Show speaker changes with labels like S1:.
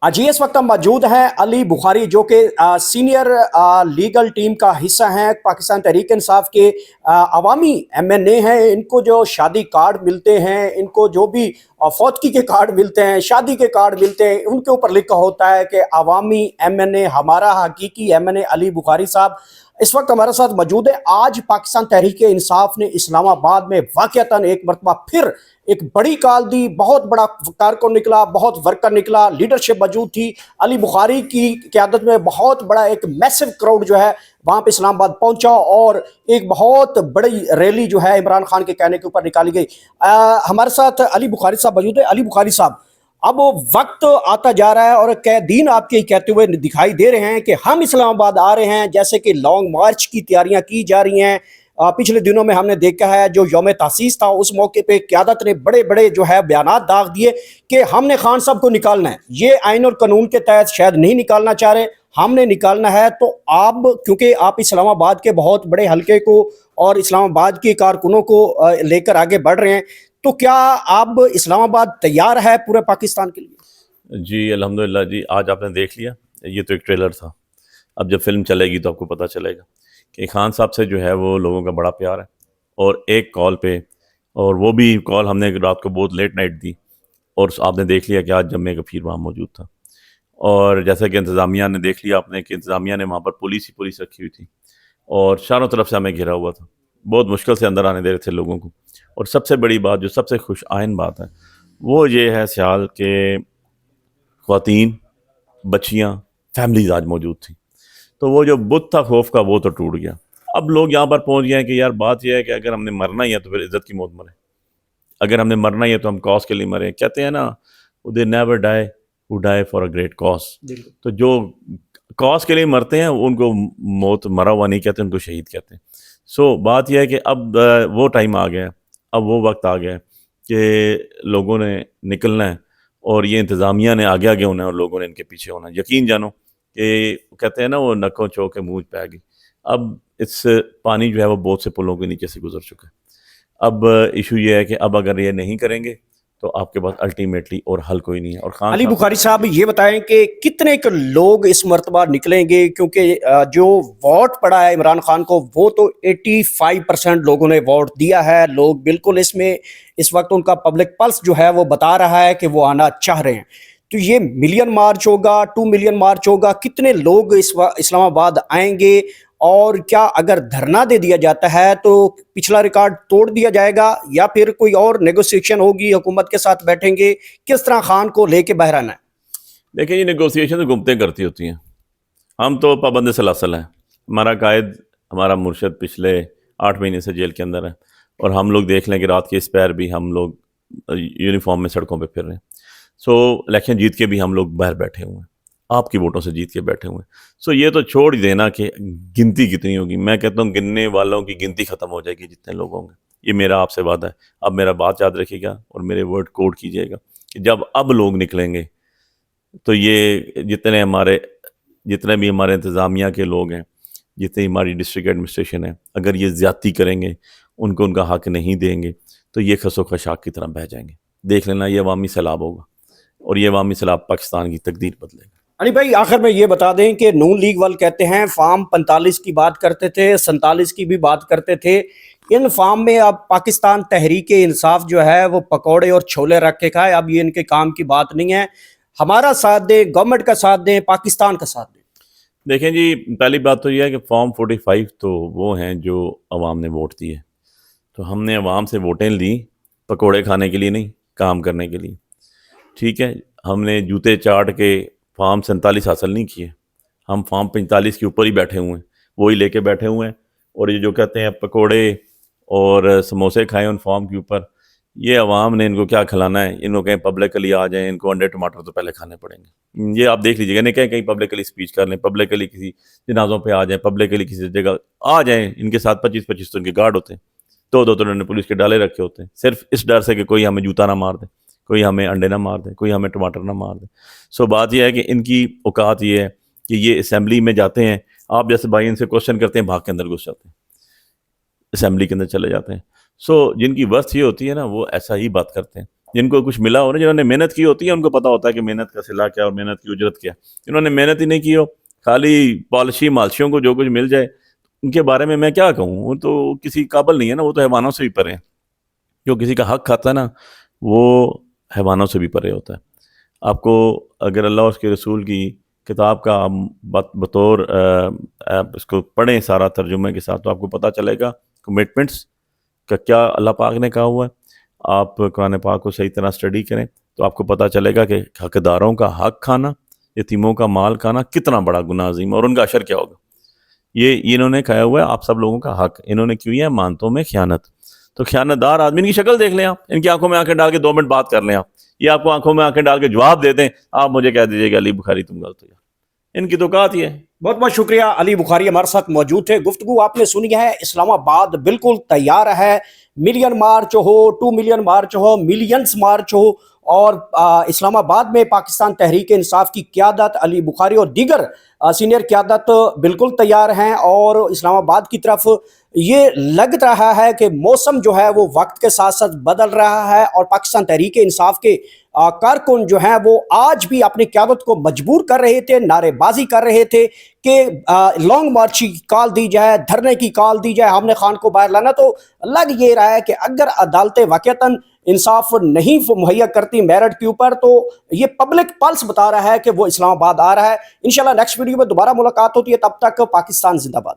S1: जी इस वक्त हम मौजूद हैं अली बुखारी जो कि सीनियर लीगल टीम का हिस्सा हैं पाकिस्तान तहरीक इंसाफ के अवामी एमएनए हैं। इनको जो शादी कार्ड मिलते हैं, इनको जो भी फौतगी के कार्ड मिलते हैं, शादी के कार्ड मिलते हैं, उनके ऊपर लिखा होता है कि अवामी एमएनए हमारा हकीकी एमएनए अली बुखारी साहब इस वक्त हमारे साथ मौजूद है। आज पाकिस्तान तहरीक इंसाफ ने इस्लामाबाद में वाक़यातन एक मरतबा फिर एक बड़ी कॉल दी, बहुत बड़ा कारकुन निकला, बहुत वर्कर निकला, लीडरशिप मौजूद थी। अली बुखारी की क़यादत में बहुत बड़ा एक मैसिव क्राउड जो है वहाँ पे इस्लामाबाद पहुंचा और एक बहुत बड़ी रैली जो है इमरान खान के कहने के ऊपर निकाली गई। हमारे साथ अली बुखारी साहब मौजूद है। अली बुखारी साहब, अब वक्त आता जा रहा है और कैदीन आपके कहते हुए दिखाई दे रहे हैं कि हम इस्लामाबाद आ रहे हैं, जैसे कि लॉन्ग मार्च की तैयारियां की जा रही हैं। पिछले दिनों में हमने देखा है जो यौम तासीस था उस मौके पे क़यादत ने बड़े बड़े जो है बयानात दाग दिए कि हमने खान साहब को निकालना है, ये आइन और कानून के तहत शायद नहीं निकालना चाह रहे, हमने निकालना है। तो आप क्योंकि आप इस्लामाबाद के बहुत बड़े हलके को और इस्लामाबाद के कारकुनों को लेकर आगे बढ़ रहे हैं, तो क्या आप इस्लामाबाद तैयार है पूरे पाकिस्तान के लिए?
S2: जी अल्हम्दुलिल्लाह जी, आज आपने देख लिया, ये तो एक ट्रेलर था। अब जब फिल्म चलेगी तो आपको पता चलेगा कि खान साहब से जो है वो लोगों का बड़ा प्यार है। और एक कॉल पे, और वो भी कॉल हमने रात को बहुत लेट नाइट दी, और आपने देख लिया कि आज जम्मे गफीर वहाँ मौजूद था। और जैसा कि इंतज़ामिया ने देख लिया आपने कि इंतज़ामिया ने वहाँ पर पुलिस ही पुलिस रखी हुई थी और चारों तरफ से हमें घिरा हुआ था। बहुत मुश्किल से अंदर आने दे रहे थे लोगों को। और सबसे बड़ी बात, जो सबसे खुश आइन बात है, वो ये है सियाल के ख़वातीन, बच्चियाँ, फैमिलीज़ आज मौजूद थी। तो वो जो बुत था खौफ का, वो तो टूट गया। अब लोग यहाँ पर पहुँच गए हैं कि यार बात यह है कि अगर हमने मरना ही है तो फिर इज़्ज़त की मौत मरें, अगर हमने मरना ही है तो हम कॉज के लिए मरें। कहते हैं ना, they never die who die for a great cause. तो जो कॉज के लिए मरते हैं उनको मौत मरा हुआ नहीं कहते, उनको शहीद कहते हैं। सो बात यह है कि अब वो टाइम आ गया है, अब वो वक्त आ गया है कि लोगों ने निकलना है और ये इंतज़ामिया ने आगे आगे होना है और लोगों ने इनके पीछे होना है। यकीन जानो कि कहते हैं ना, वो नक्कों चो के मुँह पे आ गई। अब इस पानी जो है वो बहुत से पुलों के नीचे से गुजर चुका है। अब इशू ये है कि अब अगर ये नहीं करेंगे तो आपके पास अल्टीमेटली और हल कोई नहीं है। और खान
S1: अली
S2: साहब,
S1: बुखारी साहब ये बताएं कि कितने के लोग इस मरतबा निकलेंगे, क्योंकि जो वोट पड़ा है इमरान खान को वो तो 85% लोगों ने वोट दिया है। लोग बिल्कुल इसमें इस वक्त उनका पब्लिक पल्स जो है वो बता रहा है कि वो आना चाह रहे हैं। तो ये मिलियन मार्च होगा, 2 मिलियन मार्च होगा, कितने लोग इस्लामाबाद आएंगे? और क्या अगर धरना दे दिया जाता है तो पिछला रिकॉर्ड तोड़ दिया जाएगा या फिर कोई और नेगोशिएशन होगी, हुकूमत के साथ बैठेंगे? किस तरह खान को लेके बहर आना है?
S2: देखिए ये नेगोशिएशन तो घूमते करती होती हैं। हम तो पाबंद सलासल हैं। हमारा कायद, हमारा मुर्शद पिछले 8 महीने से जेल के अंदर है, और हम लोग देख लें कि रात के इस पैर भी हम लोग यूनिफॉर्म में सड़कों पे फिर रहे हैं। सो इलेक्शन जीत के भी हम लोग बाहर बैठे हुए हैं, आपकी वोटों से जीत के बैठे हुए हैं। सो ये तो छोड़ ही देना कि गिनती कितनी होगी। मैं कहता हूँ गिनने वालों की गिनती ख़त्म हो जाएगी जितने लोग होंगे। ये मेरा आपसे वादा है। अब मेरा बात याद रखिएगा और मेरे वर्ड कोड कीजिएगा कि जब अब लोग निकलेंगे तो ये जितने भी हमारे इंतज़ामिया के लोग हैं, जितनी हमारी डिस्ट्रिक्ट एडमिनिस्ट्रेशन है, अगर ये ज़्यादती करेंगे, उनको उनका हक़ नहीं देंगे, तो ये खसो खशाक की तरह बह जाएंगे। देख लेना, ये अवामी सैलाब होगा और ये अवामी सैलाब पाकिस्तान की तकदीर बदलेगा।
S1: अली भाई आखिर में ये बता दें कि नून लीग वाले कहते हैं फार्म 45 की बात करते थे, 47 की भी बात करते थे। इन फार्म में अब पाकिस्तान तहरीक इंसाफ जो है वो पकौड़े और छोले रख के खाए। अब ये इनके काम की बात नहीं है। हमारा साथ दें, गवर्नमेंट का साथ दें, पाकिस्तान का साथ दें।
S2: देखें जी, पहली बात तो ये है कि फॉर्म 45 तो वो हैं जो अवाम ने वोट दिए। तो हमने अवाम से वोटें ली पकोड़े खाने के लिए नहीं, काम करने के लिए। ठीक है, हमने जूते चाट के फॉर्म 47 हासिल नहीं किए, हम फॉर्म 45 के ऊपर ही बैठे हुए हैं, वही लेके बैठे हुए हैं। और ये जो कहते हैं पकोड़े और समोसे खाएं उन फॉर्म के ऊपर, ये अवाम ने इनको क्या खिलाना है? इनको कहीं पब्लिकली आ जाएं, इनको अंडे टमाटर तो पहले खाने पड़ेंगे। ये आप देख लीजिएगा, नहीं कहीं पब्लिकली स्पीच कर लें, पब्लिकली किसी जनाजों पे आ जाएं, पब्लिकली किसी जगह आ जाएं, इनके साथ 25-25 तो इनके गार्ड होते हैं, दो तो उन्होंने पुलिस के डाले रखे होते हैं, सिर्फ इस डर से कि कोई हमें जूता ना मार दे, कोई हमें अंडे ना मार दे, कोई हमें टमाटर ना मार दे। सो बात यह है कि इनकी औकात ये है कि ये असम्बली में जाते हैं, आप जैसे भाई इनसे क्वेश्चन करते हैं, भाग के अंदर घुस जाते हैं, असम्बली के अंदर चले जाते हैं। सो जिनकी वर्थ ये होती है ना, वो ऐसा ही बात करते हैं। جن کو کچھ ملا ہو نا، جنہوں نے محنت کی ہوتی ہے ان کو پتہ ہوتا ہے کہ محنت کا صلہ کیا اور محنت کی اجرت کیا. جنہوں نے محنت ہی نہیں کی ہو، خالی پالشی مالشیوں کو جو کچھ مل جائے، ان کے بارے میں کیا کہوں، وہ تو کسی قابل نہیں ہے نا، وہ تو حیوانوں سے بھی پرے ہیں. جو کسی کا حق کھاتا ہے نا وہ حیوانوں سے بھی پرے ہوتا ہے. آپ کو اگر اللہ اور اس کے رسول کی کتاب کا بطور اس کو پڑھیں سارا ترجمے کے ساتھ، تو آپ کو پتہ چلے گا کمٹمنٹس کا کیا اللہ پاک نے کہا ہوا ہے. آپ قرآن پاک کو صحیح طرح اسٹڈی کریں تو آپ کو پتہ چلے گا کہ حقداروں کا حق کھانا، یتیموں کا مال کھانا کتنا بڑا گناہ عظیم اور ان کا اشر کیا ہوگا. یہ انہوں نے کہا ہوا ہے آپ سب لوگوں کا حق. انہوں نے کیوں ہے امانتوں میں خیانت. تو خیانت دار آدمی کی شکل دیکھ لیں آپ، ان کی آنکھوں میں آنکھیں ڈال کے 2 منٹ بات کر لیں آپ، یہ آپ کو آنکھوں میں آنکھیں ڈال کے جواب دے دیں، آپ مجھے کہہ دیجیے کہ علی بخاری تم غلط ہو. ان کی تو بات یہ ہے.
S1: بہت بہت شکریہ. علی بخاری ہمارے ساتھ موجود تھے. گفتگو آپ نے سنی ہے. اسلام آباد بالکل تیار ہے. ملین مارچ ہو، 2 ملین مارچ ہو، ملینز مارچ ہو، اور اسلام آباد میں پاکستان تحریک انصاف کی قیادت، علی بخاری اور دیگر سینئر قیادت بالکل تیار ہیں. اور اسلام آباد کی طرف یہ لگ رہا ہے کہ موسم جو ہے وہ وقت کے ساتھ ساتھ بدل رہا ہے، اور پاکستان تحریک انصاف کے کارکن جو ہیں وہ آج بھی اپنی قیادت کو مجبور کر رہے تھے، نعرے بازی کر رہے تھے کہ لانگ مارچ کی کال دی جائے، دھرنے کی کال دی جائے، ہم نے خان کو باہر لانا. تو لگ یہ رہا ہے کہ اگر عدالتیں واقعتاً انصاف نہیں مہیا کرتی میرٹ کے اوپر، تو یہ پبلک پلس بتا رہا ہے کہ وہ اسلام آباد آ رہا ہے. انشاءاللہ نیکسٹ ویڈیو میں دوبارہ ملاقات ہوتی ہے. تب تک پاکستان زندہ باد.